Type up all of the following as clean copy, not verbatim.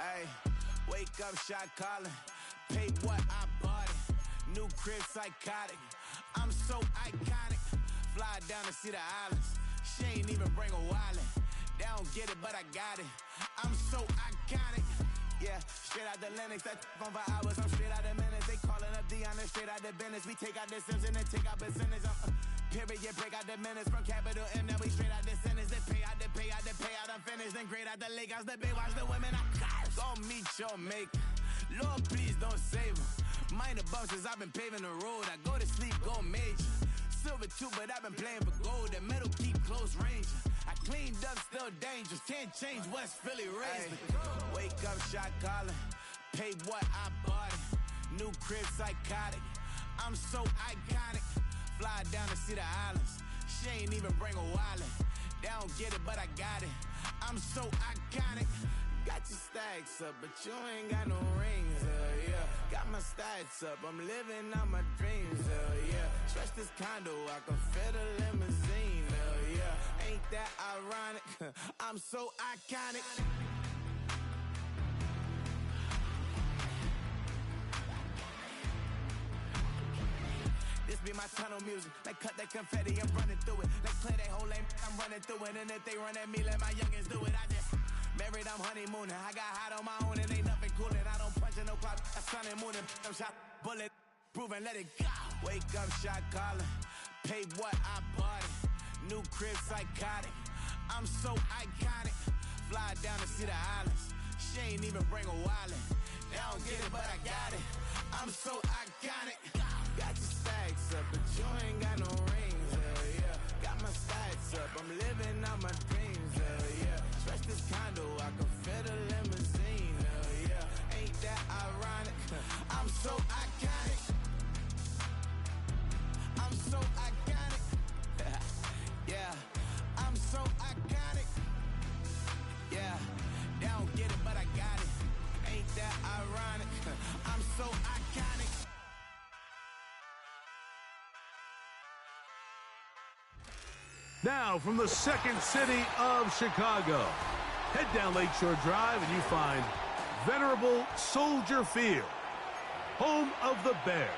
Ay, wake up, shot calling. Pay what I bought it. New crib, psychotic. I'm so iconic. Fly down to see the islands. She ain't even bring a wallet. They don't get it, but I got it. I'm so iconic. Yeah, straight out the Lennox, that phone for hours, I'm straight out the minutes. They calling up Dion, straight out the business. We take out the Sims and then take out percentage. Period, break out the minutes from capital M. Now we straight out the sentence. They pay out, I'm finished. Then grade out the lake house, the bay, watch the women. I go meet your maker. Lord, please don't save them. Minor bumps as I've been paving the road. I go to sleep, go major. Silver too, but I've been playing for gold. The metal keep close range. I cleaned up, still dangerous. Can't change West Philly raised. Wake up, shot calling. Pay what I bought it. New crib, psychotic. I'm so iconic. Fly down to see the islands. She ain't even bring a wallet. They don't get it, but I got it. I'm so iconic. Got your stacks up, but you ain't got no rings, yeah. Got my stats up, I'm living out my dreams, yeah. Stretch this condo, I can fit a limousine, yeah. Ain't that ironic? I'm so iconic. This be my tunnel music. Like cut that confetti, I'm running through it. Like play that whole lane, I'm running through it. And if they run at me, let my youngins do it. I just married, I'm honeymooning. I got hot on my own and ain't nothing coolin'. I don't punch in no clock, I sun and moon and I'm shot, bullet, proven, let it go. Wake up, shot calling. Pay what I bought it. New crib, psychotic. I'm so iconic. Fly down to see the islands. She ain't even bring a wallet. They don't get it, but I got it. I'm so iconic. Got your stacks up, but you ain't got no rings, yeah. Got my stats up, I'm living out my dreams, yeah. Stretch this condo, I can fit a limousine, yeah. Ain't that ironic? I'm so iconic. I'm so iconic. Yeah, I'm so iconic. Yeah, they don't get it, but I got it. Ain't that ironic? I'm so iconic. Now, from the second city of Chicago, head down Lakeshore Drive and you find venerable Soldier Field, home of the Bears.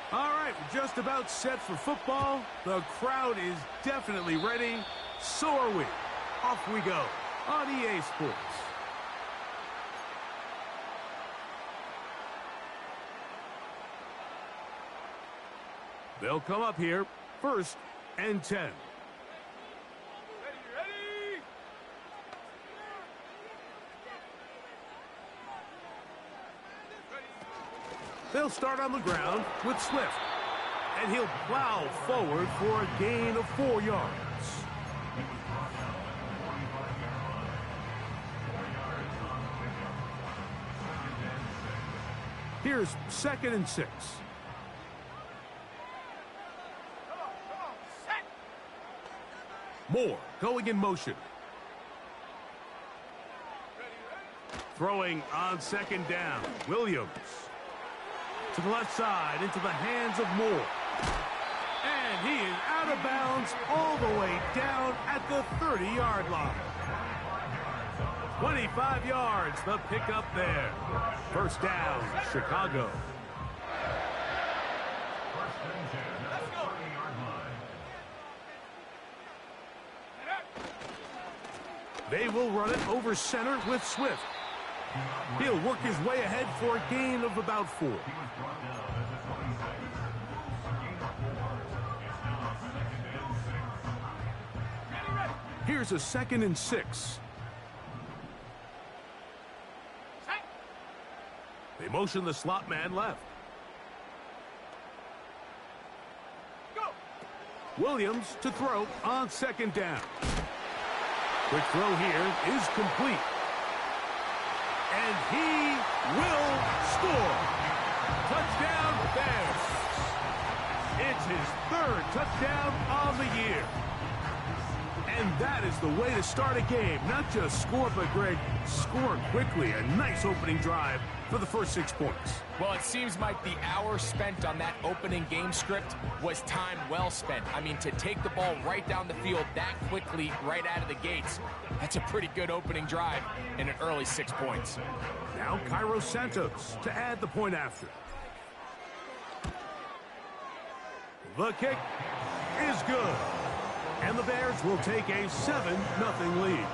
All right, we're just about set for football. The crowd is definitely ready. So are we. Off we go on EA Sports. They'll come up here, 1st and 10. Ready. They'll start on the ground with Swift, and he'll plow forward for a gain of 4 yards. Here's 2nd and 6. Moore going in motion. Throwing on 2nd down. Williams. To the left side, into the hands of Moore. And he is out of bounds all the way down at the 30-yard line. 25 yards, the pickup there. 1st down, Chicago. They will run it over center with Swift. He'll work his way ahead for a gain of about 4. Here's a 2nd and 6. They motion the slot man left. Williams to throw on 2nd down. Quick throw here is complete. And he will score. Touchdown, Bears. It's his 3rd touchdown on the year. And that is the way to start a game. Not just score, but, Greg, score quickly. A nice opening drive for the first 6 points. Well, it seems like the hour spent on that opening game script was time well spent. I mean, to take the ball right down the field that quickly right out of the gates, that's a pretty good opening drive in an early 6 points. Now Cairo Santos to add the point after. The kick is good. And the Bears will take a 7-0 lead.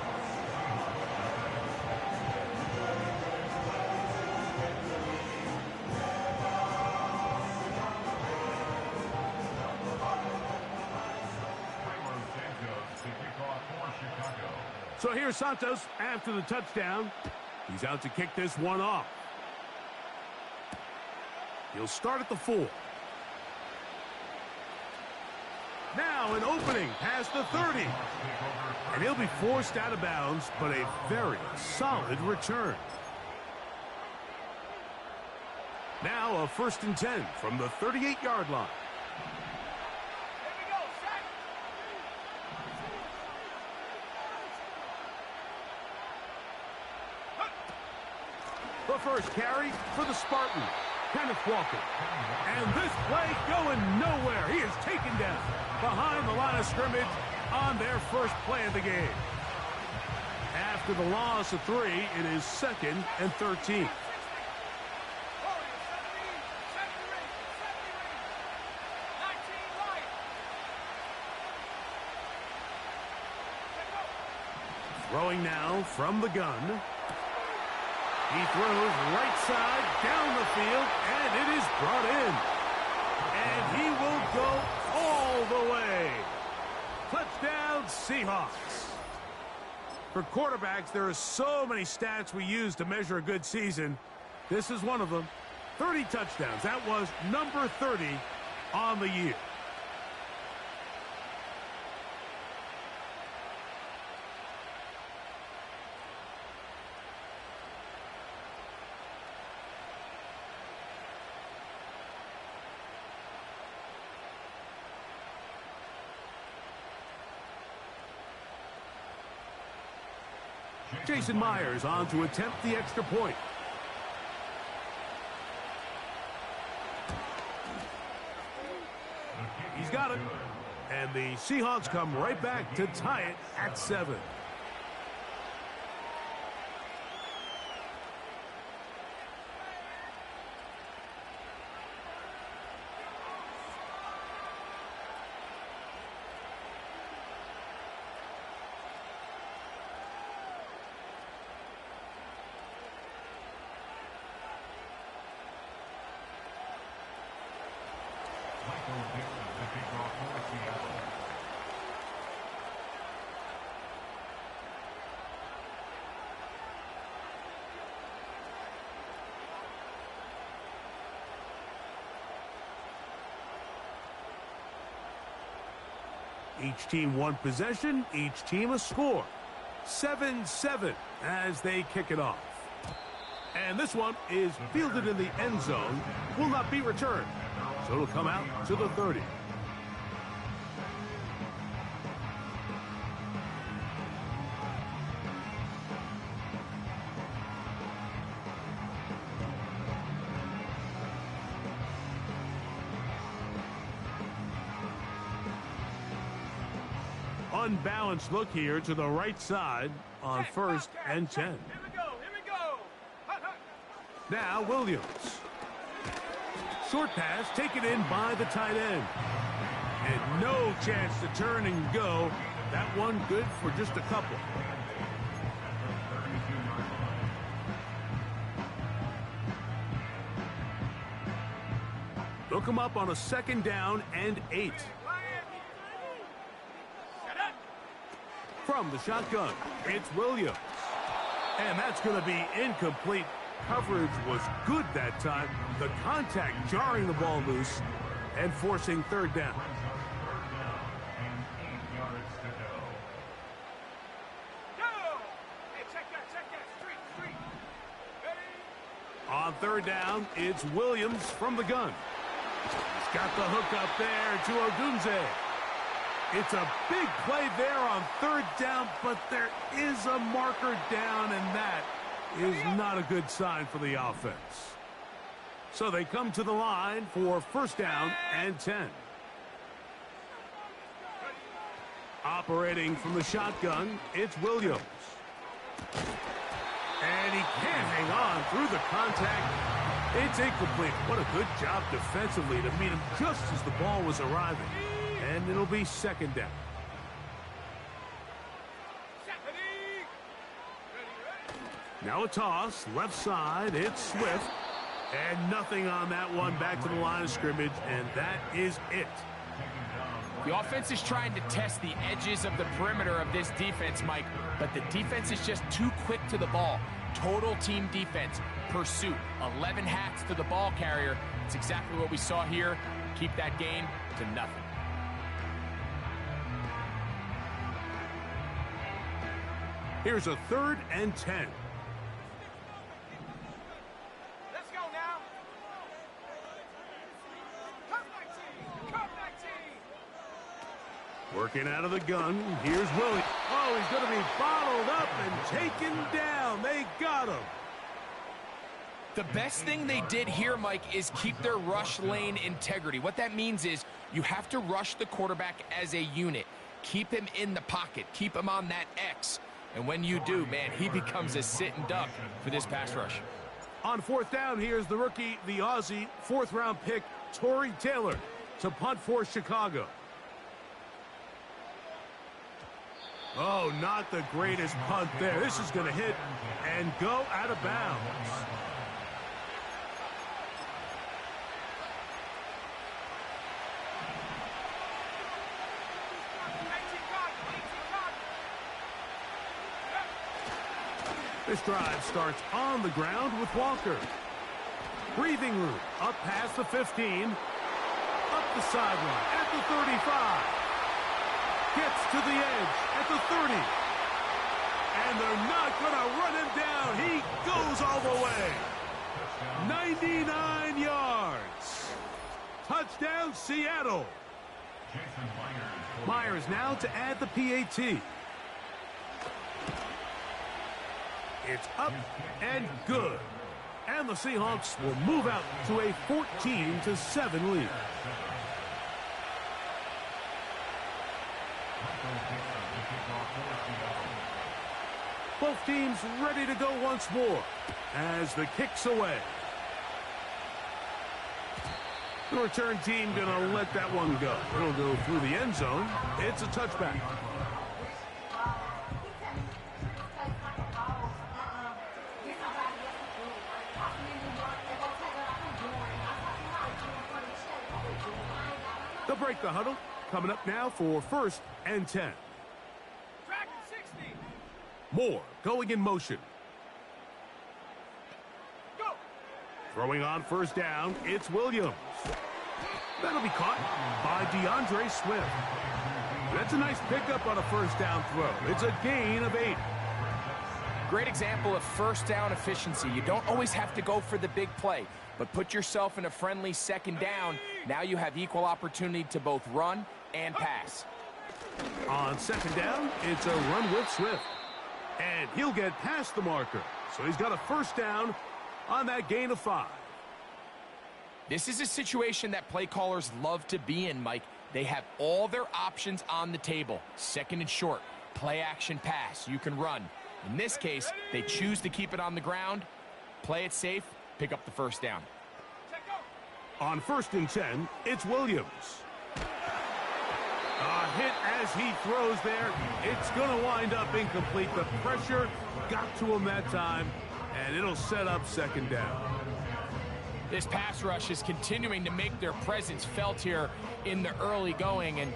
So here's Santos after the touchdown. He's out to kick this one off. He'll start at the 4. Now an opening past the 30. And he'll be forced out of bounds, but a very solid return. Now a 1st and 10 from the 38-yard line. The first carry for the Spartan, Kenneth Walker. And this play going nowhere. He is taken down behind the line of scrimmage on their first play of the game. After the loss of 3, it is 2nd and 13. Throwing now from the gun. He throws right side down the field, and it is brought in. And he will go all the way. Touchdown, Seahawks. For quarterbacks, there are so many stats we use to measure a good season. This is one of them. 30 touchdowns. That was number 30 on the year. Jason Myers on to attempt the extra point. He's got it. And the Seahawks come right back to tie it at 7. Each team one possession, each team a score. 7-7 as they kick it off. And this one is fielded in the end zone, will not be returned. So it'll come out to the 30. Unbalanced look here to the right side on 1st and 10. Here we go. Now Williams. Short pass taken in by the tight end. And no chance to turn and go. That one good for just a couple. Look him up on a 2nd down and 8. From the shotgun, it's Williams. And that's going to be incomplete. Coverage was good that time. The contact jarring the ball loose and forcing 3rd down. On 3rd down, it's Williams from the gun. He's got the hook up there to Odunze. It's a big play there on third down, but there is a marker down, and that is not a good sign for the offense. So they come to the line for first down and 10. Operating from the shotgun, it's Williams. And he can't hang on through the contact. It's incomplete. What a good job defensively to meet him just as the ball was arriving. And it'll be second down. Now a toss, left side, it's Swift. And nothing on that one, back to the line of scrimmage, and that is it. The offense is trying to test the edges of the perimeter of this defense, Mike, but the defense is just too quick to the ball. Total team defense, pursuit, 11 hats to the ball carrier. It's exactly what we saw here. Keep that gain to nothing. Here's a 3rd and 10. Let's go now. Come back team. Come back team. Working out of the gun, here's Willie. Oh, he's going to be bottled up and taken down. They got him. The best thing they did here, Mike, is keep their rush lane integrity. What that means is you have to rush the quarterback as a unit. Keep him in the pocket. Keep him on that X. And when you do, man, he becomes a sitting duck for this pass rush. On fourth down, here's the rookie, the Aussie, 4th-round pick, Torrey Taylor, to punt for Chicago. Oh, not the greatest punt there. This is going to hit and go out of bounds. This drive starts on the ground with Walker. Breathing room, up past the 15, up the sideline at the 35. Gets to the edge at the 30. And they're not going to run him down. He goes all the way. 99 yards. Touchdown, Seattle. Myers now to add the PAT. It's up and good. And the Seahawks will move out to a 14-7 lead. Both teams ready to go once more as the kick's away. The return team going to let that one go. It'll go through the end zone. It's a touchback. They'll break the huddle. Coming up now for 1st and 10. Dragon 60. Moore going in motion. Go. Throwing on first down, it's Williams. That'll be caught by DeAndre Swift. That's a nice pickup on a first down throw. It's a gain of 8. Great example of first down efficiency. You don't always have to go for the big play, but put yourself in a friendly second down. Now you have equal opportunity to both run and pass. On second down, it's a run with Swift. And he'll get past the marker. So he's got a first down on that gain of 5. This is a situation that play callers love to be in, Mike. They have all their options on the table. Second and short, play action pass. You can run. In this case, they choose to keep it on the ground, play it safe, pick up the first down. On 1st and 10, it's Williams. A hit as he throws there. It's going to wind up incomplete. The pressure got to him that time, and it'll set up second down. This pass rush is continuing to make their presence felt here in the early going, and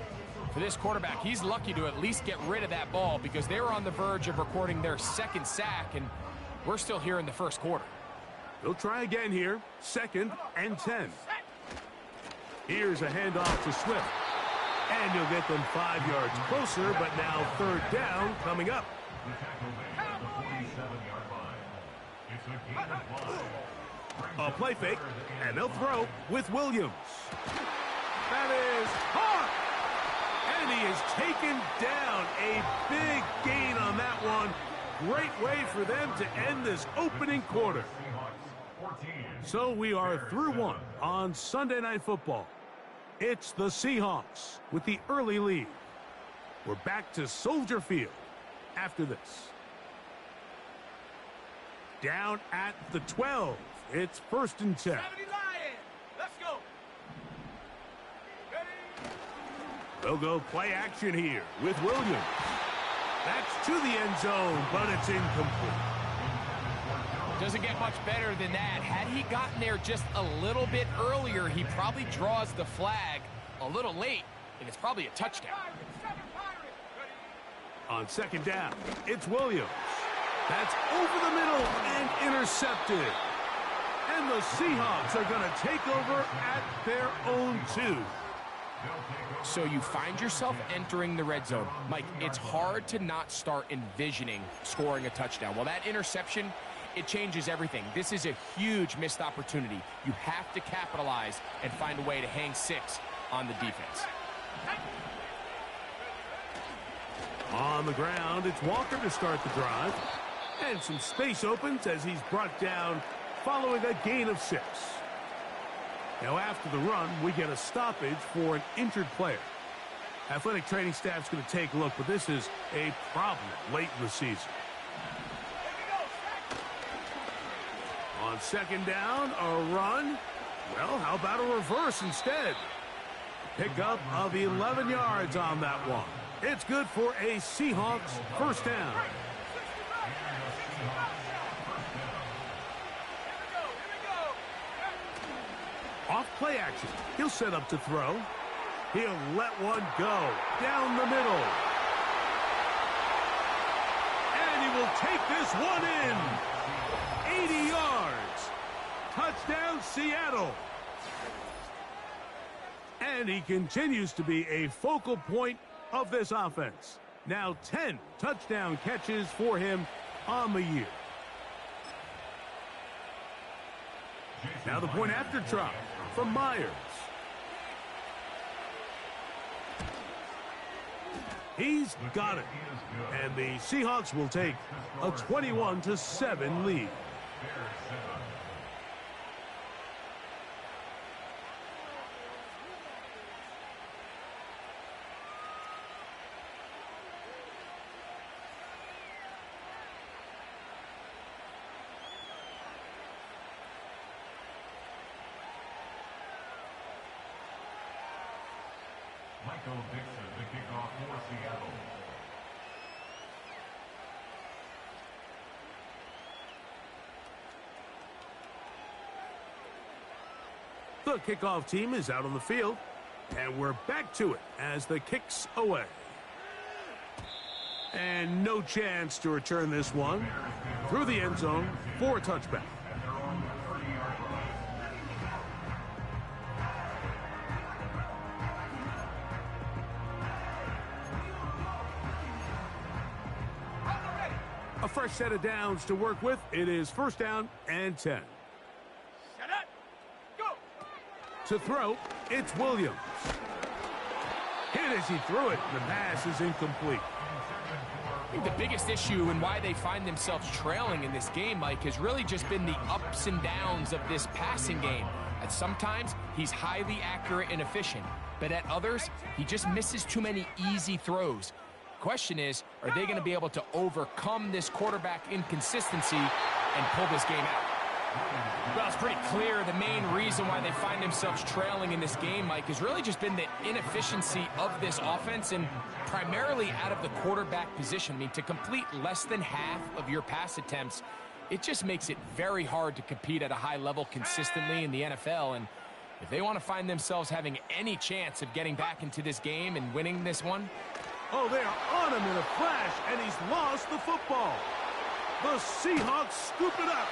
for this quarterback, he's lucky to at least get rid of that ball because they were on the verge of recording their 2nd sack, and we're still here in the 1st quarter. They'll try again here, 2nd and 10. Here's a handoff to Swift. And you'll get them 5 yards closer, but now 3rd down coming up. A play fake, and they'll throw with Williams. That is caught! And he is taken down. A big gain on that one. Great way for them to end this opening quarter. So we are through one on Sunday Night Football. It's the Seahawks with the early lead. We're back to Soldier Field after this. Down at the 12. It's 1st and 10. 70 Lions. Let's go. Ready? They'll go play action here with Williams. That's to the end zone, but it's incomplete. Doesn't get much better than that. Had he gotten there just a little bit earlier, he probably draws the flag a little late, and it's probably a touchdown. On 2nd down, it's Williams. That's over the middle and intercepted. And the Seahawks are going to take over at their own 2. So you find yourself entering the red zone. Mike, it's hard to not start envisioning scoring a touchdown. Well, that interception, it changes everything. This is a huge missed opportunity. You have to capitalize and find a way to hang 6 on the defense. On the ground, it's Walker to start the drive. And some space opens as he's brought down following a gain of 6. Now after the run, we get a stoppage for an injured player. Athletic training staff's going to take a look, but this is a problem late in the season. On 2nd down, a run. Well, how about a reverse instead? Pickup of 11 yards on that one. It's good for a Seahawks 1st down. Off play action. He'll set up to throw. He'll let one go down the middle. And he will take this one in. 80 yards. Touchdown, Seattle. And he continues to be a focal point of this offense. Now 10 touchdown catches for him on the year. Now the point after try from Myers. He's got it. And the Seahawks will take a 21-7 lead. Michael Dixon, the kickoff for Seattle. The kickoff team is out on the field, and we're back to it as the kick's away. And no chance to return this one through the end zone for a touchback. A fresh set of downs to work with. It is 1st down and 10. Shut up. Go. To throw, it's Williams. Hit as he threw it. The pass is incomplete. I think the biggest issue and why they find themselves trailing in this game, Mike, has really just been the ups and downs of this passing game. At sometimes, he's highly accurate and efficient, but at others, he just misses too many easy throws. Question is, are they going to be able to overcome this quarterback inconsistency and pull this game out? Well, it's pretty clear the main reason why they find themselves trailing in this game, Mike, has really just been the inefficiency of this offense and primarily out of the quarterback position. I mean, to complete less than half of your pass attempts, it just makes it very hard to compete at a high level consistently in the NFL. And if they want to find themselves having any chance of getting back into this game and winning this one, oh, they are on him in a flash, and he's lost the football. The Seahawks scoop it up.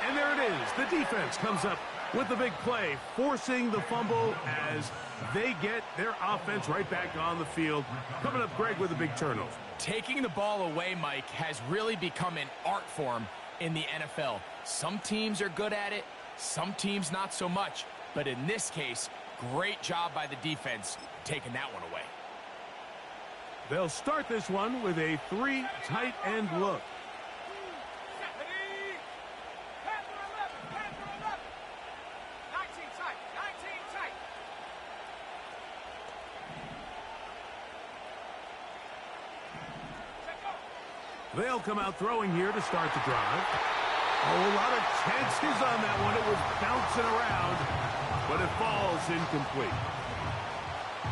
And there it is. The defense comes up with the big play, forcing the fumble as they get their offense right back on the field. Coming up, Greg, with a big turnover. Taking the ball away, Mike, has really become an art form in the NFL. Some teams are good at it, some teams not so much. But in this case, Great job by the defense taking that one away. They'll start this one with a 3 tight end look. Ready? Panther 11, Panther 11. 19 tight, 19 tight. Set go. They'll come out throwing here to start the drive. Oh, a lot of chances on that one. It was bouncing around, but it falls incomplete.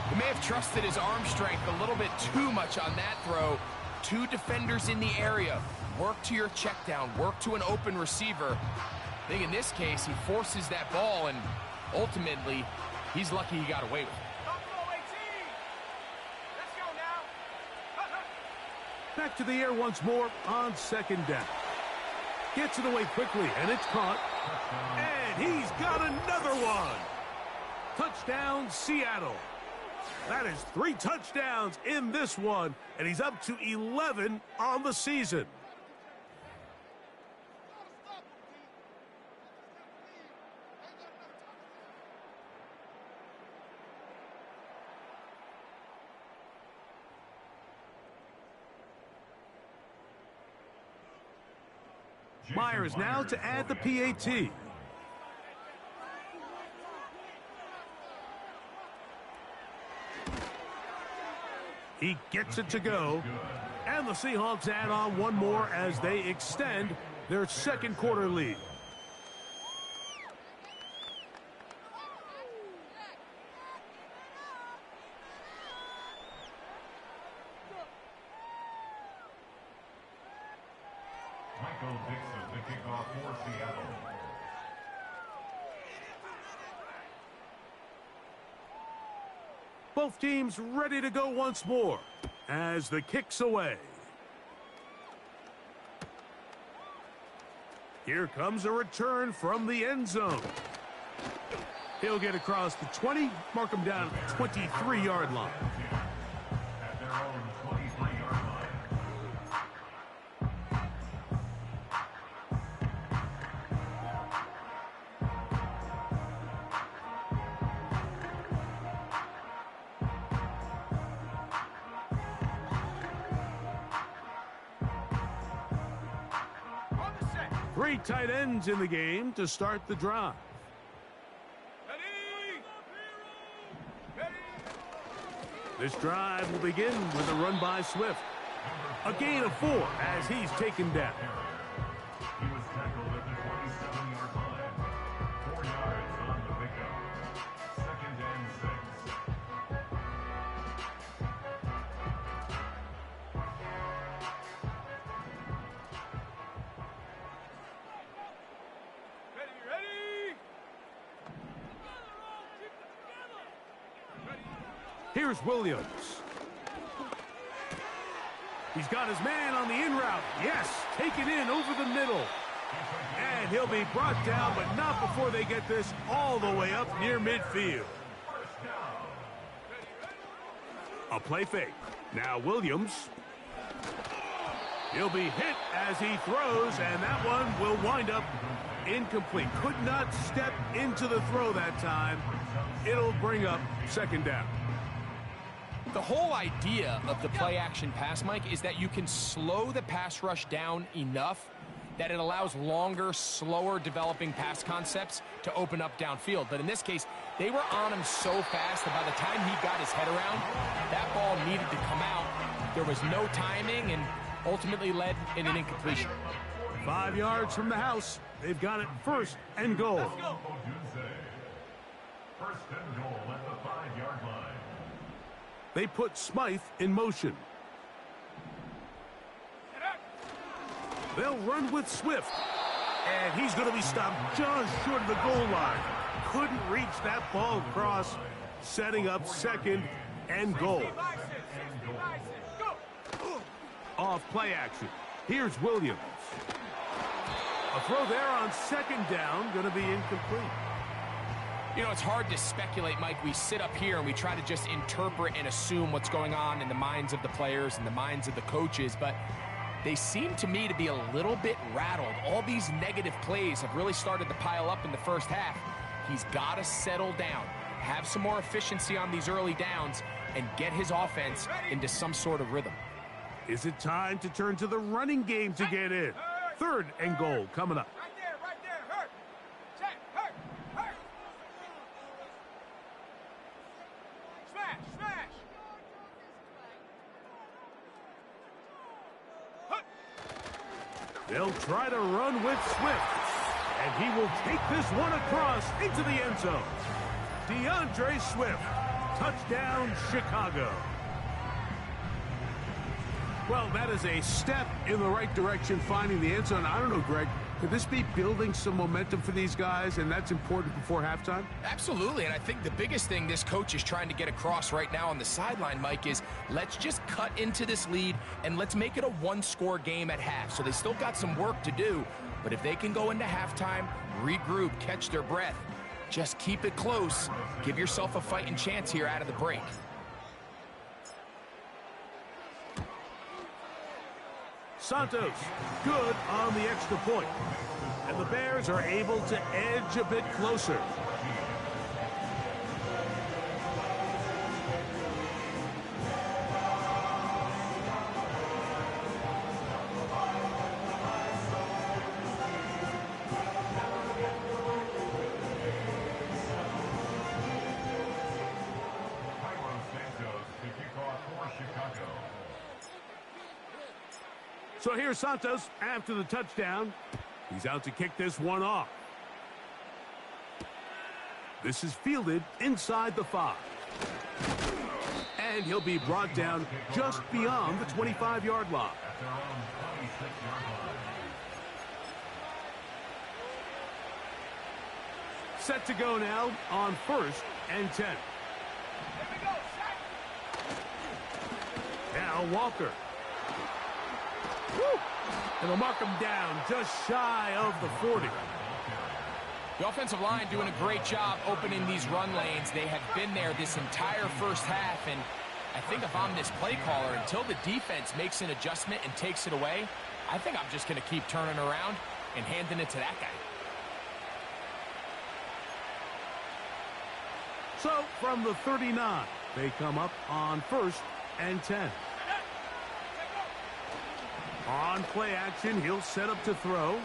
He may have trusted his arm strength a little bit too much on that throw. 2 defenders in the area. Work to your check down. Work to an open receiver. I think in this case, he forces that ball, and ultimately, he's lucky he got away with it. Buffalo 18. Let's go now. Back to the air once more on second down. Gets it away quickly, and it's caught. And he's got another one. Touchdown, Seattle. That is 3 touchdowns in this one, and he's up to 11 on the season. Myers now to add the PAT. He gets it to go. And the Seahawks add on one more as they extend their second quarter lead. Michael Dixon, the kickoff for Seattle. Both teams ready to go once more as the kick's away. Here comes a return from the end zone. He'll get across the 20, mark him down at the 23-yard line. At their own 23-yard line. 3 tight ends in the game to start the drive. Ready? Ready? This drive will begin with a run by Swift. A gain of 4 as he's taken down. He was tackled at the 27-yard line. 4 yards on the pickup. 2nd and 6. Ready, ready? Here's Williams. He's got his man on the in route. Yes, taken in over the middle. And he'll be brought down, but not before they get this all the way up near midfield. A play fake. Now Williams. He'll be hit as he throws, and that one will wind up incomplete. Could not step into the throw that time. It'll bring up 2nd down. The whole idea of the play-action pass, Mike, is that you can slow the pass rush down enough that it allows longer, slower developing pass concepts to open up downfield. But in this case, they were on him so fast that by the time he got his head around, that ball needed to come out. There was no timing and ultimately led in an incompletion. 5 yards from the house. They've got it 1st and goal. First and goal at the 5-yard line. They put Smythe in motion. They'll run with Swift. And he's going to be stopped just short of the goal line. Couldn't reach that ball across, setting up 2nd and goal. Off play action. Here's Williams. A throw there on 2nd down, going to be incomplete. You know, it's hard to speculate, Mike. We sit up here and we try to just interpret and assume what's going on in the minds of the players and the minds of the coaches, but they seem to me to be a little bit rattled. All these negative plays have really started to pile up in the first half. He's got to settle down. have some more efficiency on these early downs, and get his offense into some sort of rhythm. Is it time to turn to the running game to get in? 3rd and goal coming up. Right there, hurt. Check, hurt. Smash. They'll try to run with Swift, and he will take this one across into the end zone. DeAndre Swift, touchdown Chicago. Well, that is a step in the right direction, finding the end zone. I don't know, Greg, could this be building some momentum for these guys, and that's important before halftime? Absolutely, and I think the biggest thing this coach is trying to get across right now on the sideline, Mike, is let's just cut into this lead and let's make it a one-score game at half. So they still got some work to do, but if they can go into halftime, regroup, catch their breath, just keep it close, give yourself a fighting chance here out of the break. Santos, good on the extra point. And the Bears are able to edge a bit closer. So here's Santos after the touchdown. He's out to kick this one off. This is fielded inside the 5. And he'll be brought down just beyond the 25-yard line. Set to go now on 1st and 10. Now Walker. Woo! And they'll mark him down just shy of the 40. The offensive line doing a great job opening these run lanes. They have been there this entire first half, and I think if I'm this play caller, until the defense makes an adjustment and takes it away, I think I'm just going to keep turning around and handing it to that guy. So from the 39, they come up on 1st and 10. On play action, he'll set up to throw.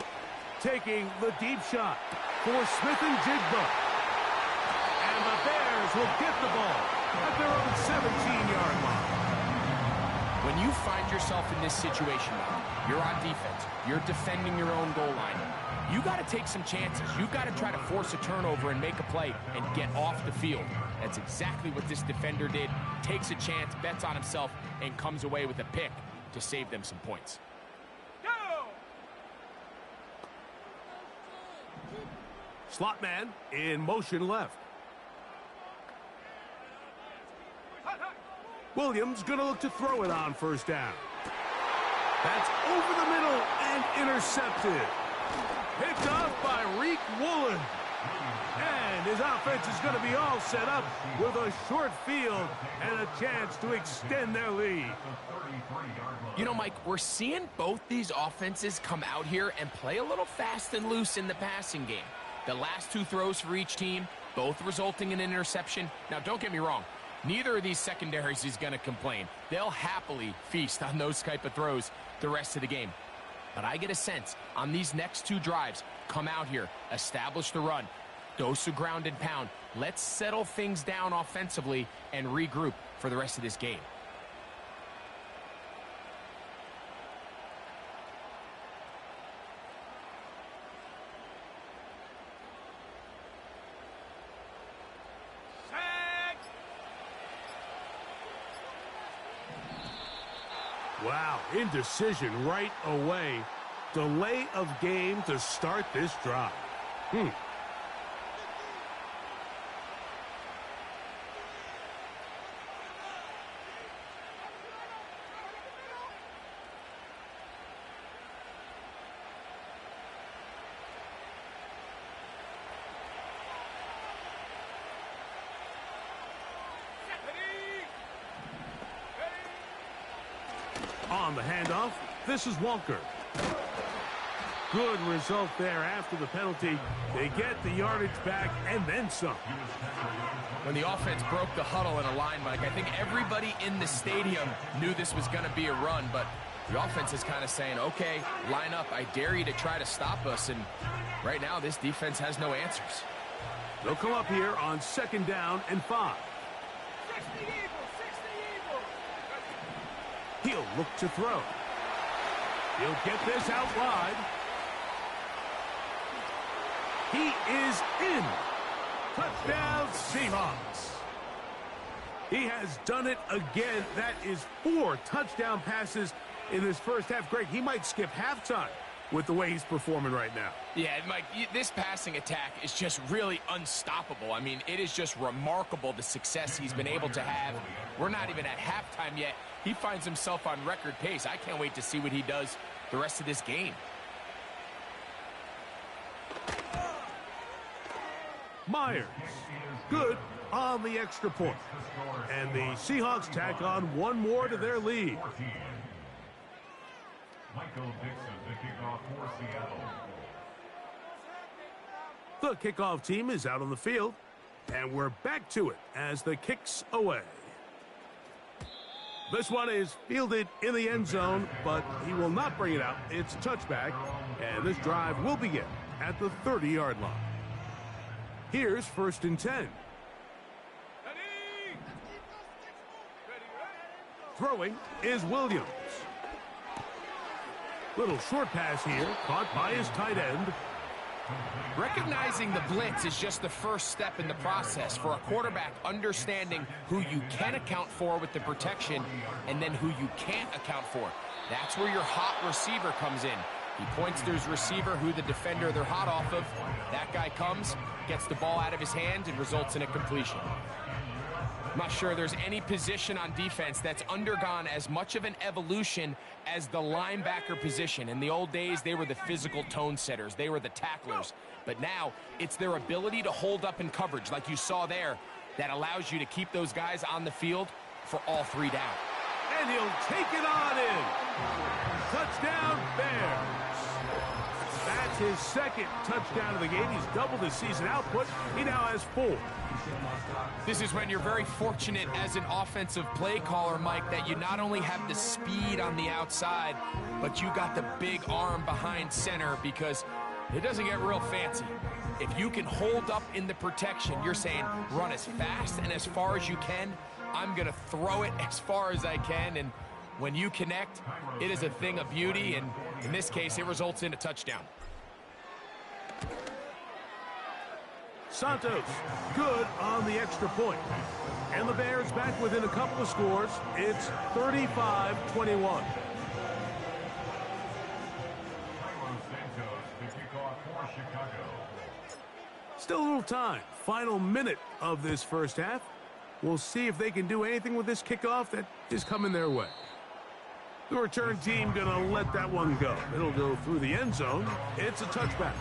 Taking the deep shot for Smith and Jigba. And the Bears will get the ball at their own 17-yard line. When you find yourself in this situation, you're on defense, you're defending your own goal line, you got to take some chances. You got to try to force a turnover and make a play and get off the field. That's exactly what this defender did. Takes a chance, bets on himself, and comes away with a pick to save them some points. Slot man in motion left. Williams going to look to throw it on 1st down. That's over the middle and intercepted. Picked off by Reek Woolen. And his offense is going to be all set up with a short field and a chance to extend their lead. You know, Mike, we're seeing both these offenses come out here and play a little fast and loose in the passing game. The last 2 throws for each team, both resulting in an interception. Now, don't get me wrong. Neither of these secondaries is going to complain. They'll happily feast on those type of throws the rest of the game. But I get a sense on these next 2 drives, come out here, establish the run, dose of ground and pound. Let's settle things down offensively and regroup for the rest of this game. Wow, indecision right away. Delay of game to start this drive. On the handoff, this is Walker. good result there after the penalty. They get the yardage back and then some. When the offense broke the huddle in a line, Mike, I think everybody in the stadium knew this was going to be a run, but the offense is kind of saying, okay, line up. I dare you to try to stop us, and right now this defense has no answers. They'll come up here on 2nd down and 5. 60 Eagles, 60 Eagles. He'll look to throw. He'll get this out wide. He is in. Touchdown, Seahawks. He has done it again. That is 4 touchdown passes in this first half. Greg, he might skip halftime with the way he's performing right now. Yeah, Mike, this passing attack is just really unstoppable. I mean, it is just remarkable the success he's been able to have. We're not even at halftime yet. He finds himself on record pace. I can't wait to see what he does the rest of this game. Myers, good on the extra point. And the Seahawks tack on one more to their lead. Michael Dixon, the kickoff for Seattle. The kickoff team is out on the field, and we're back to it as the kick's away. This one is fielded in the end zone, but he will not bring it out. It's touchback, and this drive will begin at the 30-yard line. Here's 1st and 10. Throwing is Williams. Little short pass here, caught by his tight end. Recognizing the blitz is just the first step in the process for a quarterback, understanding who you can account for with the protection and then who you can't account for. That's where your hot receiver comes in. He points to his receiver, who the defender they're hot off of. That guy comes, gets the ball out of his hand, and results in a completion. I'm not sure there's any position on defense that's undergone as much of an evolution as the linebacker position. In the old days, they were the physical tone setters. They were the tacklers. But now, it's their ability to hold up in coverage, like you saw there, that allows you to keep those guys on the field for all 3 down. And he'll take it on in. Touchdown, Bears. That's his 2nd touchdown of the game. He's doubled his season output. He now has 4. This is when you're very fortunate as an offensive play caller, Mike, that you not only have the speed on the outside, but you got the big arm behind center, because it doesn't get real fancy. If you can hold up in the protection, you're saying run as fast and as far as you can. I'm going to throw it as far as I can, and when you connect, it is a thing of beauty, and in this case, it results in a touchdown. Santos, good on the extra point. And the Bears back within a couple of scores. It's 35-21. Still a little time. Final minute of this first half. We'll see if they can do anything with this kickoff that is coming their way. The return team going to let that one go. It'll go through the end zone. It's a touchback.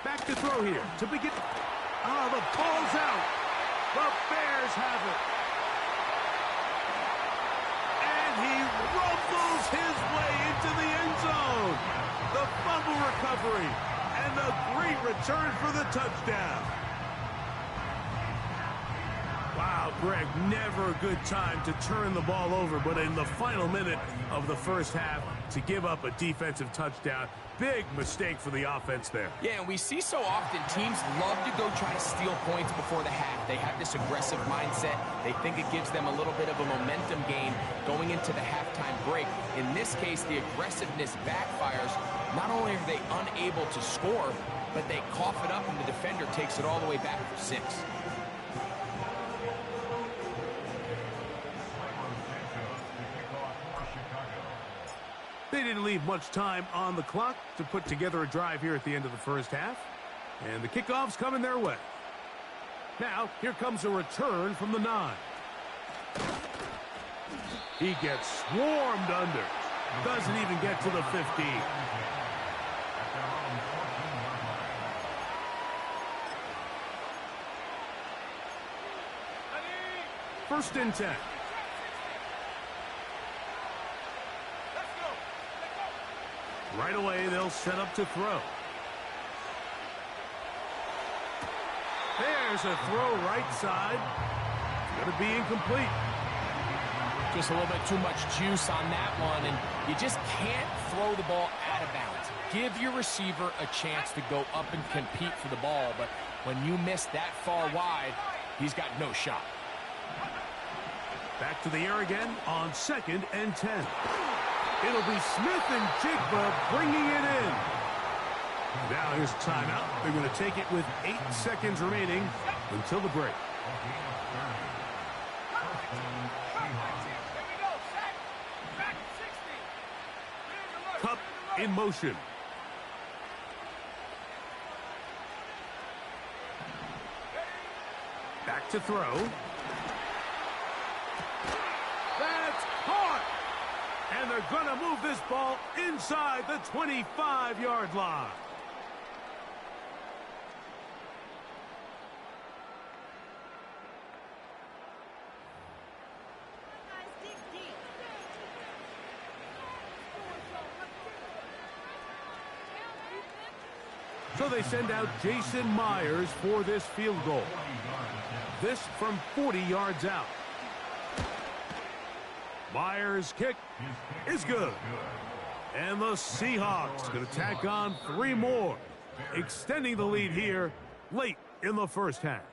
Back to throw here to begin. Oh, the ball's out. The Bears have it. And he rumbles his way into the end zone. The fumble recovery and a great return for the touchdown. Wow, Greg, never a good time to turn the ball over, but in the final minute of the first half, to give up a defensive touchdown, big mistake for the offense there. Yeah, and we see so often teams love to go try to steal points before the half. They have this aggressive mindset. They think it gives them a little bit of a momentum gain going into the halftime break. In this case, the aggressiveness backfires. Not only are they unable to score, but they cough it up and the defender takes it all the way back for 6. They didn't leave much time on the clock to put together a drive here at the end of the first half. And the kickoff's coming their way. Now, here comes a return from the 9. He gets swarmed under. Doesn't even get to the 15. At their own 14-yard line. First and 10. Let's go. Let's go. Right away, they'll set up to throw. There's a throw right side. It's going to be incomplete. Just a little bit too much juice on that one, and you just can't throw the ball out of bounds. Give your receiver a chance to go up and compete for the ball, but when you miss that far wide, he's got no shot. Back to the air again on 2nd and 10. It'll be Smith and Jigba bringing it in. Now here's a timeout. They're going to take it with 8 seconds remaining until the break. Cup in motion. Back to throw. That's caught. And they're going to move this ball inside the 25-yard line. So they send out Jason Myers for this field goal. This from 40 yards out. Myers' kick is good. And the Seahawks going to tack on 3 more, extending the lead here late in the first half.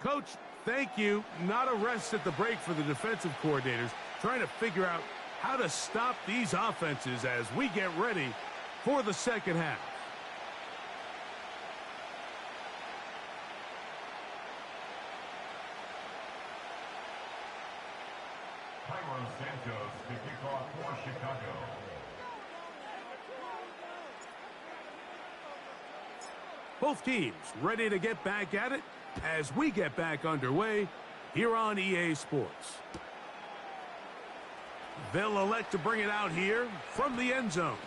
Coach, thank you. Not a rest at the break for the defensive coordinators, trying to figure out how to stop these offenses as we get ready for the second half. Tyron Santos to kick off for Chicago. Both teams ready to get back at it as we get back underway here on EA Sports. They'll elect to bring it out here from the end zone.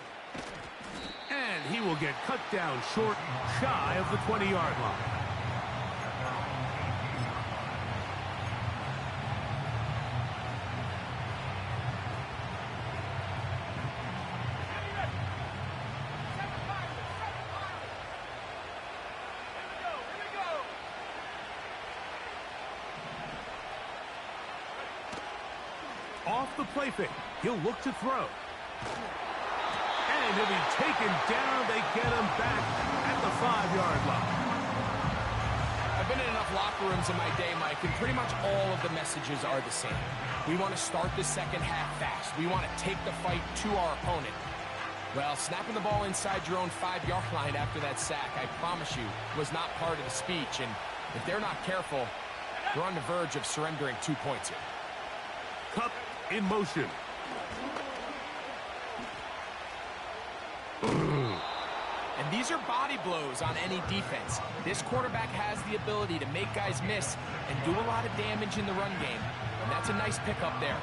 And he will get cut down short, shy of the 20-yard line. Off the play fake, he'll look to throw. And he'll be taken down. They get him back at the 5-yard line. I've been in enough locker rooms in my day, Mike, and pretty much all of the messages are the same. We want to start the second half fast. We want to take the fight to our opponent. Well, snapping the ball inside your own 5-yard line after that sack, I promise you, was not part of the speech. And if they're not careful, they're on the verge of surrendering 2 points here. Cup in motion. And these are body blows on any defense. This quarterback has the ability to make guys miss and do a lot of damage in the run game. And that's a nice pickup there.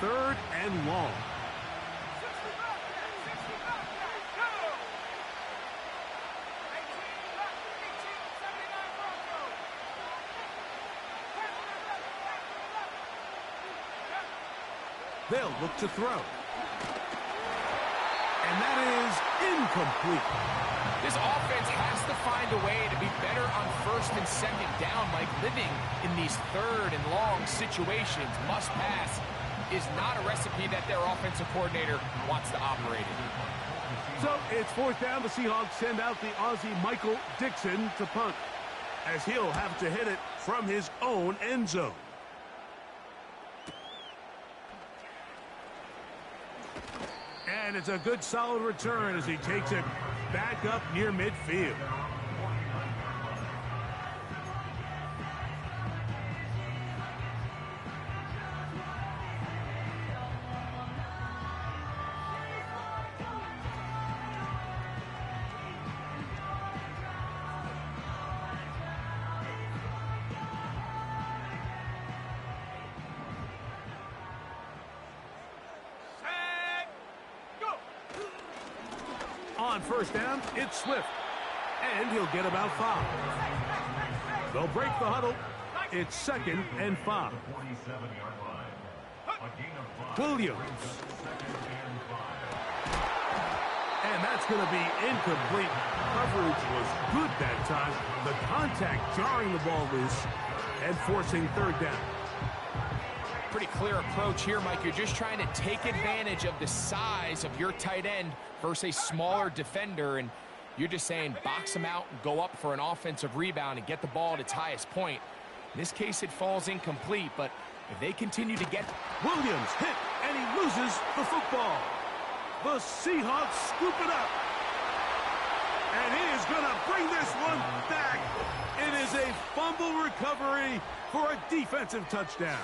Third and long. They'll look to throw. And that is incomplete. This offense has to find a way to be better on first and second down. Like living in these third and long situations, must pass, is not a recipe that their offensive coordinator wants to operate in. So it's 4th down. The Seahawks send out the Aussie Michael Dixon to punt. as he'll have to hit it from his own end zone. And it's a good solid return as he takes it back up near midfield. On first down, it's Swift, and he'll get about 5. They'll break the huddle. It's 2nd and 5. Williams. And that's going to be incomplete. Coverage was good that time. The contact jarring the ball loose and forcing 3rd down. Pretty clear approach here, Mike. You're just trying to take advantage of the size of your tight end versus a smaller defender, and you're just saying box him out and go up for an offensive rebound and get the ball at its highest point. In this case, it falls incomplete, but if they continue to get... Williams hit, and he loses the football. The Seahawks scoop it up. And he is going to bring this one back. It is a fumble recovery for a defensive touchdown.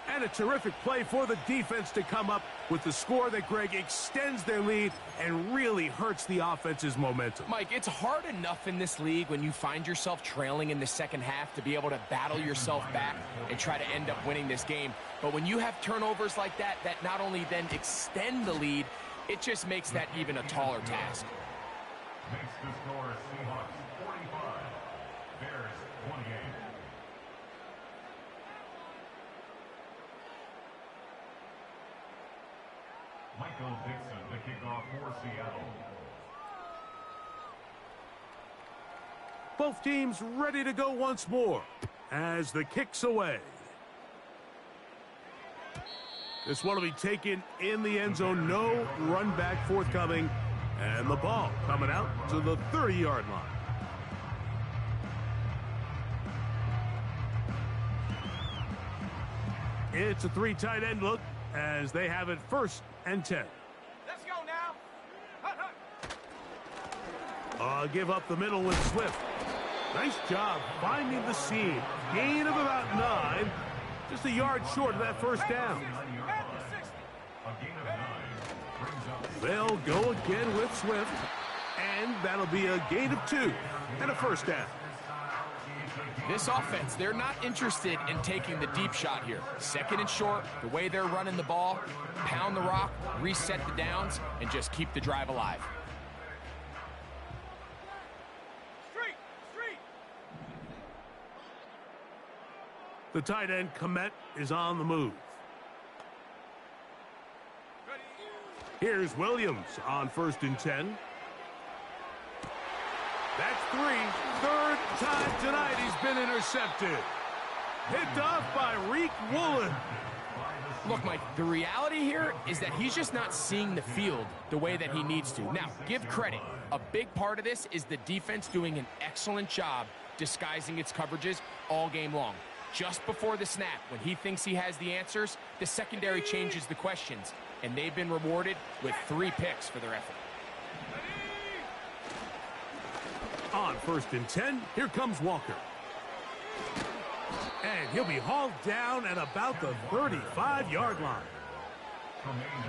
And a terrific play for the defense to come up with the score that, Greg, extends their lead and really hurts the offense's momentum. Mike, it's hard enough in this league when you find yourself trailing in the second half to be able to battle yourself back and try to end up winning this game. But when you have turnovers like that, that not only then extend the lead, it just makes that even a taller task. Makes the score Seahawks 45, Bears 28. Michael Dixon, the kickoff for Seattle. Both teams ready to go once more as the kick's away. This one will be taken in the end zone. No run back forthcoming. And the ball coming out to the 30-yard line. It's a 3 tight end look as they have it 1st and 10. Let's go now. Give up the middle with Swift. Nice job finding the seam. Gain of about 9. Just a yard short of that 1st down. They'll go again with Swift. And that'll be a gain of 2 and a 1st down. This offense, they're not interested in taking the deep shot here. 2nd and short, the way they're running the ball, pound the rock, reset the downs, and just keep the drive alive. Street. The tight end, Komet, is on the move. Here's Williams on 1st and 10. That's 3. 3rd time tonight he's been intercepted. Picked off by Reek Woolen. Look, Mike, the reality here is that he's just not seeing the field the way that he needs to. Now, give credit. A big part of this is the defense doing an excellent job disguising its coverages all game long. Just before the snap, when he thinks he has the answers, the secondary changes the questions, and they've been rewarded with 3 picks for their effort. On 1st and 10, here comes Walker. And he'll be hauled down at about the 35-yard line.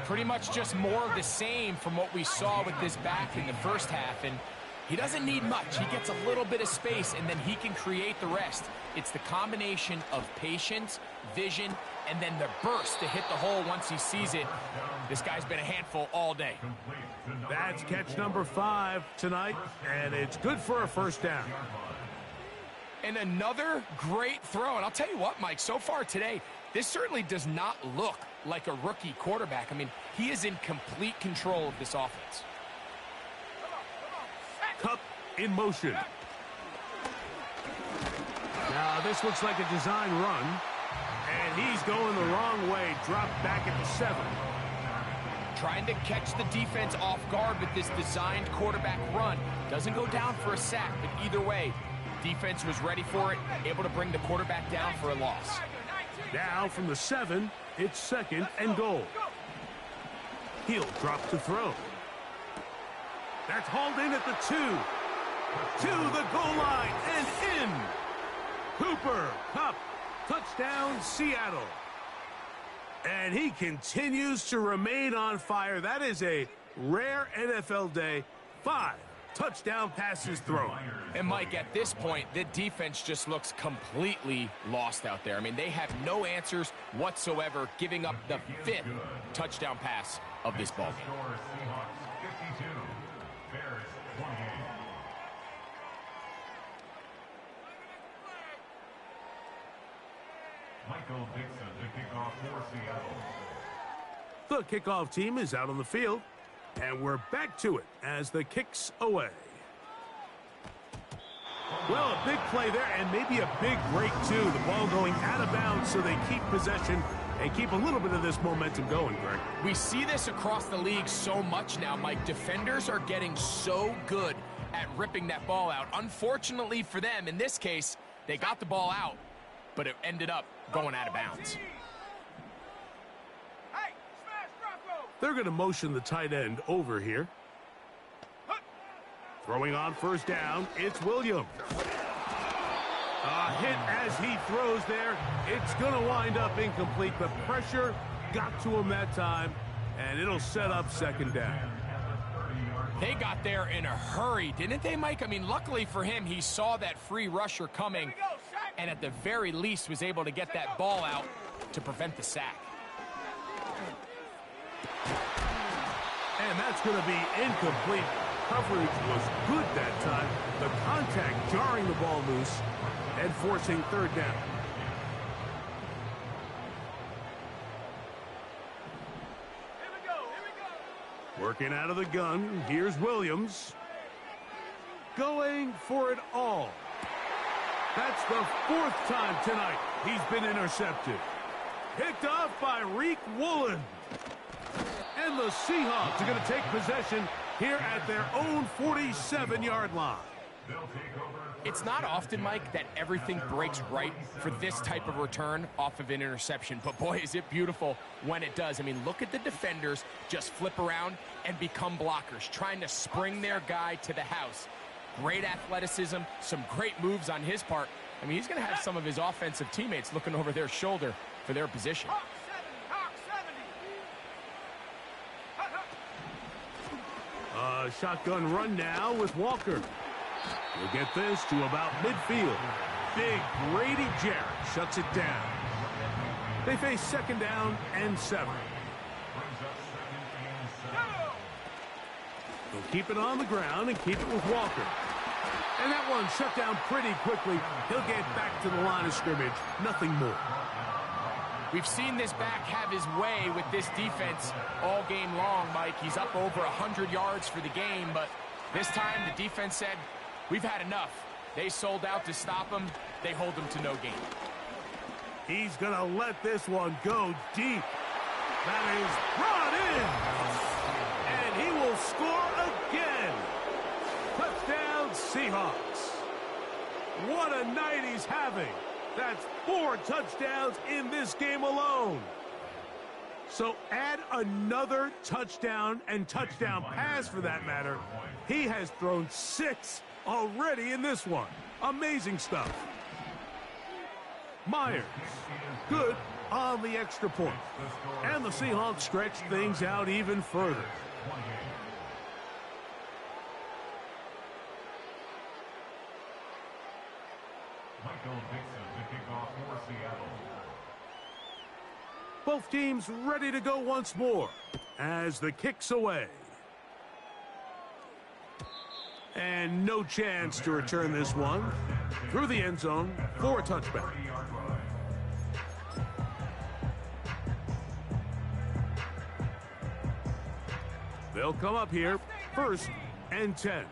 Pretty much just more of the same from what we saw with this back in the 1st half, and he doesn't need much. He gets a little bit of space, and then he can create the rest. It's the combination of patience, vision, and then the burst to hit the hole once he sees it. This guy's been a handful all day. That's catch number 5 tonight, and it's good for a 1st down. And another great throw. And I'll tell you what, Mike, so far today, this certainly does not look like a rookie quarterback. I mean, he is in complete control of this offense. Cup in motion. Now, this looks like a design run, and he's going the wrong way. Dropped back at the 7. trying to catch the defense off guard with this designed quarterback run. Doesn't go down for a sack, but either way, defense was ready for it, able to bring the quarterback down for a loss. Now from the 7, it's 2nd and goal. He'll drop to throw. That's hauled in at the 2. To the goal line and in. Cooper Kupp, touchdown Seattle. And he continues to remain on fire. That is a rare NFL day. 5 touchdown passes thrown. And Mike, at this point, the defense just looks completely lost out there. I mean, they have no answers whatsoever, giving up the 5th touchdown pass of this ball game. Seahawks 52, Bears 28. Michael Dixon to kick off for Seattle. The kickoff team is out on the field, and we're back to it as the kick's away. Well, a big play there, and maybe a big break, too. The ball going out of bounds, so they keep possession and keep a little bit of this momentum going, Greg. We see this across the league so much now, Mike. Defenders are getting so good at ripping that ball out. Unfortunately for them, in this case, they got the ball out, but it ended up going out of bounds. They're going to motion the tight end over here. Throwing on first down, it's Williams. A hit as he throws there. It's going to wind up incomplete. The pressure got to him that time, and it'll set up 2nd down. They got there in a hurry, didn't they, Mike? I mean, luckily for him, he saw that free rusher coming, and at the very least was able to get that ball out to prevent the sack. And that's going to be incomplete. Coverage was good that time. The contact jarring the ball loose and forcing 3rd down. Working out of the gun, here's Williams. Going for it all. That's the 4th time tonight he's been intercepted. Picked off by Reek Woolen. And the Seahawks are going to take possession here at their own 47-yard line. It's not often, Mike, that everything breaks right for this type of return off of an interception. But, boy, is it beautiful when it does. I mean, look at the defenders just flip around and become blockers, trying to spring their guy to the house. Great athleticism, some great moves on his part. I mean, he's going to have some of his offensive teammates looking over their shoulder for their position. Shotgun run now with Walker. We'll get this to about midfield. Big Brady Jarrett shuts it down. They face 2nd down and 7. They'll keep it on the ground and keep it with Walker. And that one shut down pretty quickly. He'll get back to the line of scrimmage. Nothing more. We've seen this back have his way with this defense all game long, Mike. He's up over 100 yards for the game, but this time the defense said, we've had enough. They sold out to stop him. They hold him to no gain. He's going to let this one go deep. That is brought in. And he will score again. Touchdown, Seahawks. What a night he's having. That's 4 touchdowns in this game alone. So add another touchdown and touchdown pass for that matter. He has thrown 6 already in this one. Amazing stuff. Myers, good on the extra point. And the Seahawks stretch things out even further. Michael Dixon to kick off for Seattle. Both teams ready to go once more as the kick's away. And no chance to return this one through the end zone for a touchback. They'll come up here 1st and 10.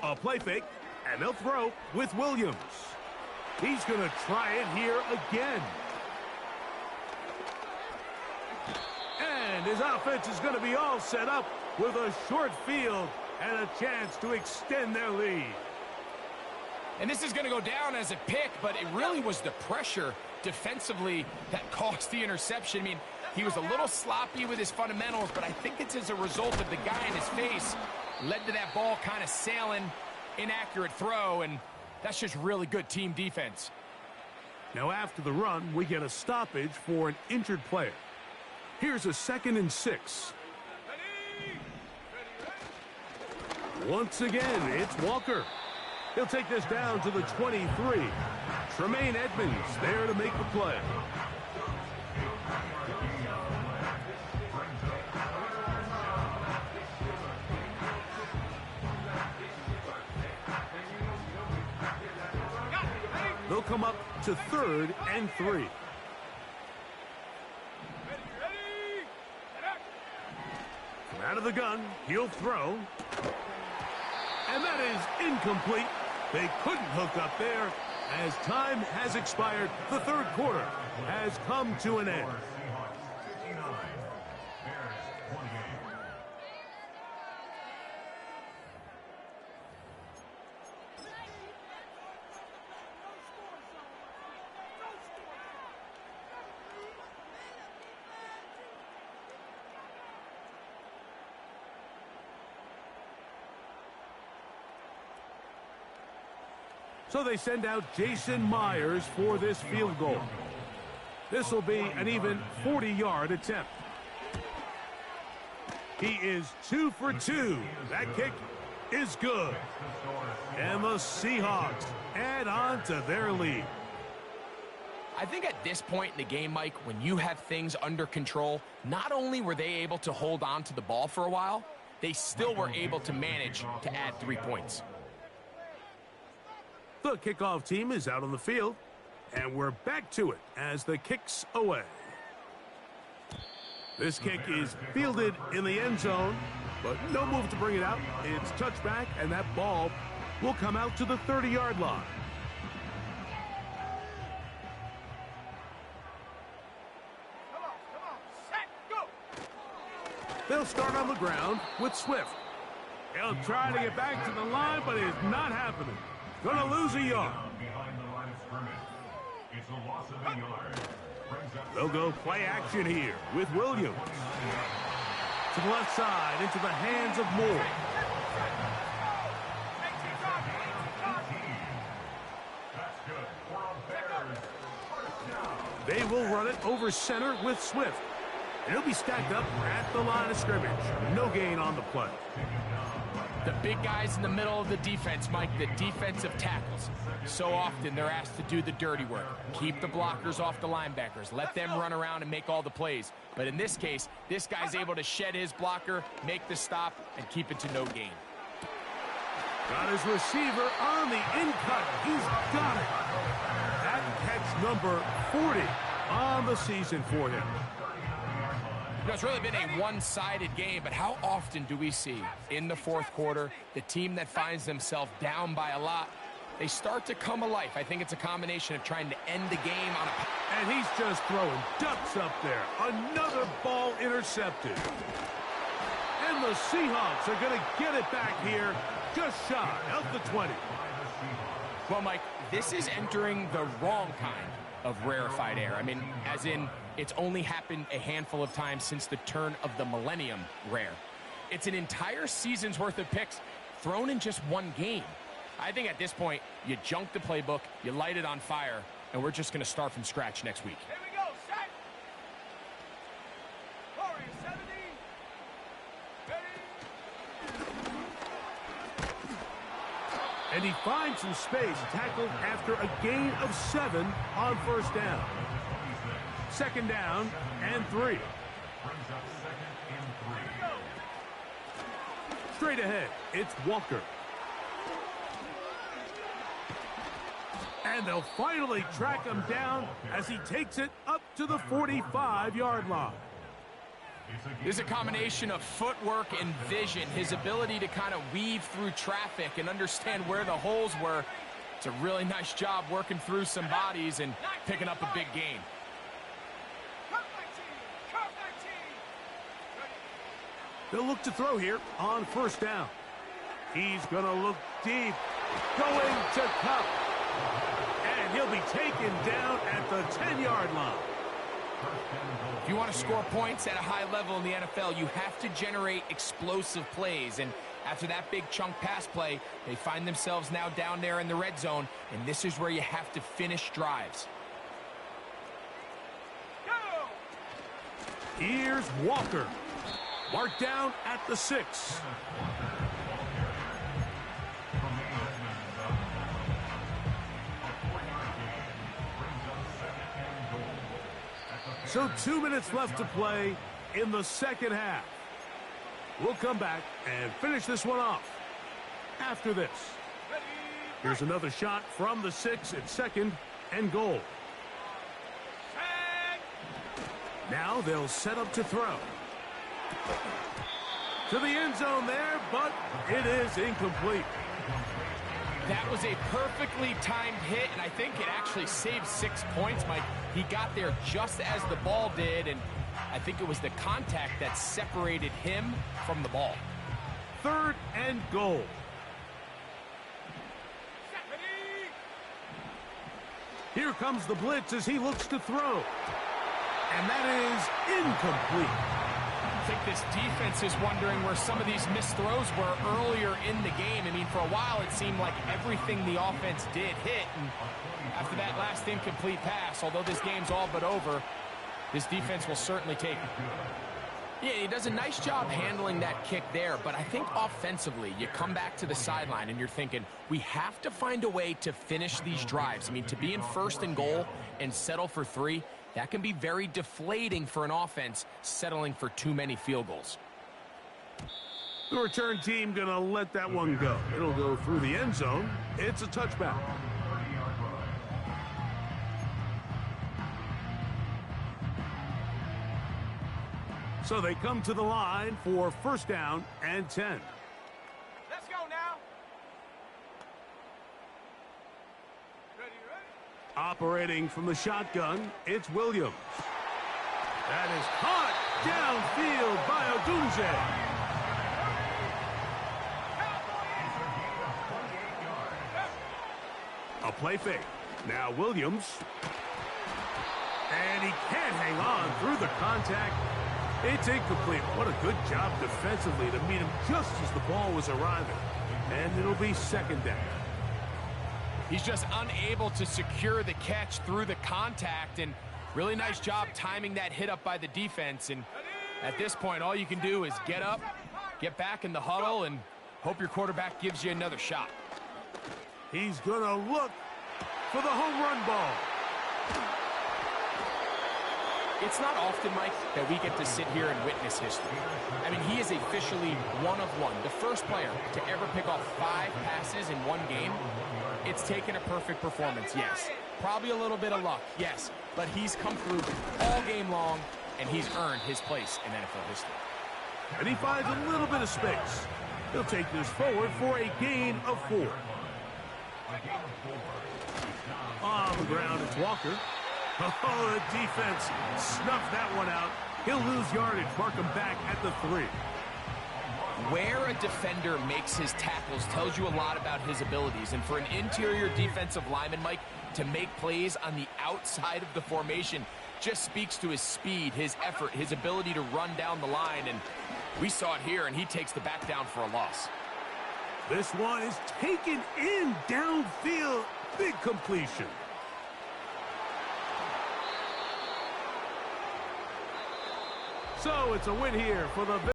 A play fake, and they'll throw with Williams. He's going to try it here again. And his offense is going to be all set up with a short field and a chance to extend their lead. And this is going to go down as a pick, but it really was the pressure defensively that caused the interception. I mean, he was a little sloppy with his fundamentals, but I think it's as a result of the guy in his face led to that ball kind of sailing, inaccurate throw, and that's just really good team defense. Now after the run, we get a stoppage for an injured player. Here's a 2nd and 6. Once again, it's Walker. He'll take this down to the 23. Tremaine Edmonds there to make the play. They'll come up to 3rd and 3. From out of the gun, he'll throw. And that is incomplete. They couldn't hook up there as time has expired. The 3rd quarter has come to an end. So they send out Jason Myers for this field goal. This will be an even 40-yard attempt. He is 2 for 2. That kick is good. And the Seahawks add on to their lead. I think at this point in the game, Mike, when you have things under control, not only were they able to hold on to the ball for a while, they still were able to manage to add 3 points. The kickoff team is out on the field, and we're back to it as the kick's away. This kick is fielded in the end zone, but no move to bring it out. It's touchback, and that ball will come out to the 30-yard line. Come on, set, go! They'll start on the ground with Swift. He'll try to get back to the line, but it's not happening. Gonna lose a yard. Behind the line of scrimmage. It's a loss of a yard. They'll go play action here with Williams. To the left side, into the hands of Moore. They will run it over center with Swift. And he'll be stacked up at the line of scrimmage. No gain on the play. The big guys in the middle of the defense, Mike, the defensive tackles. So often they're asked to do the dirty work. Keep the blockers off the linebackers. Let them run around and make all the plays. But in this case, this guy's able to shed his blocker, make the stop, and keep it to no gain. Got his receiver on the in-cut. He's got it. That catch number 40 on the season for him. You know, it's really been a one-sided game, but how often do we see in the 4th quarter the team that finds themselves down by a lot, they start to come alive? I think it's a combination of trying to end the game on a... And he's just throwing ducks up there. Another ball intercepted. And the Seahawks are going to get it back here just shy of the 20. Well, Mike, this is entering the wrong kind of rarefied air. I mean, as in, it's only happened a handful of times since the turn of the millennium rare. It's an entire season's worth of picks thrown in just one game. I think at this point, you junk the playbook, you light it on fire, and we're just going to start from scratch next week. Here we go, set! Corey, 70. And he finds some space, tackled after a gain of 7 on first down. 2nd down and 3. Straight ahead, it's Walker. And they'll finally track him down as he takes it up to the 45-yard line. This is a combination of footwork and vision, his ability to kind of weave through traffic and understand where the holes were. It's a really nice job working through some bodies and picking up a big gain. They'll look to throw here on first down. He's going to look deep. Going to Cup. And he'll be taken down at the 10-yard line. If you want to score points at a high level in the NFL, you have to generate explosive plays. And after that big chunk pass play, they find themselves now down there in the red zone. And this is where you have to finish drives. Here's Walker. Marked down at the 6. So 2 minutes left to play in the second half. We'll come back and finish this one off after this. Here's another shot from the 6 at 2nd and goal. Now they'll set up to throw. To the end zone there, but it is incomplete. That was a perfectly timed hit, and I think it actually saved 6 points, Mike. He got there just as the ball did, and I think it was the contact that separated him from the ball. 3rd and goal. Here comes the blitz as he looks to throw. And that is incomplete. I think this defense is wondering where some of these missed throws were earlier in the game. I mean, for a while it seemed like everything the offense did hit. And after that last incomplete pass, although this game's all but over, this defense will certainly take it. Yeah, he does a nice job handling that kick there, but I think offensively, you come back to the sideline and you're thinking, we have to find a way to finish these drives. I mean, to be in 1st and goal and settle for 3, that can be very deflating for an offense settling for too many field goals. The return team going to let that one go. It'll go through the end zone. It's a touchback. So they come to the line for 1st down and 10. Let's go now. Ready. Operating from the shotgun, it's Williams. That is caught downfield by Odunze. A play fake. Now Williams. And he can't hang on through the contact. It's incomplete. What a good job defensively to meet him just as the ball was arriving. And it'll be 2nd down. He's just unable to secure the catch through the contact, and really nice job timing that hit up by the defense. And at this point, all you can do is get up, get back in the huddle, and hope your quarterback gives you another shot. He's going to look for the home run ball. It's not often, Mike, that we get to sit here and witness history. I mean, he is officially one of one, the first player to ever pick off 5 passes in one game. It's taken a perfect performance, yes. Probably a little bit of luck, yes. But he's come through all game long, and he's earned his place in NFL history. And he finds a little bit of space. He'll take this forward for a gain of 4. On the ground, it's Walker. Oh, the defense snuffed that one out. He'll lose yardage, mark him back at the 3. Where a defender makes his tackles tells you a lot about his abilities. And for an interior defensive lineman, Mike, to make plays on the outside of the formation just speaks to his speed, his effort, his ability to run down the line. And we saw it here, and he takes the back down for a loss. This one is taken in downfield. Big completion. So it's a win here for the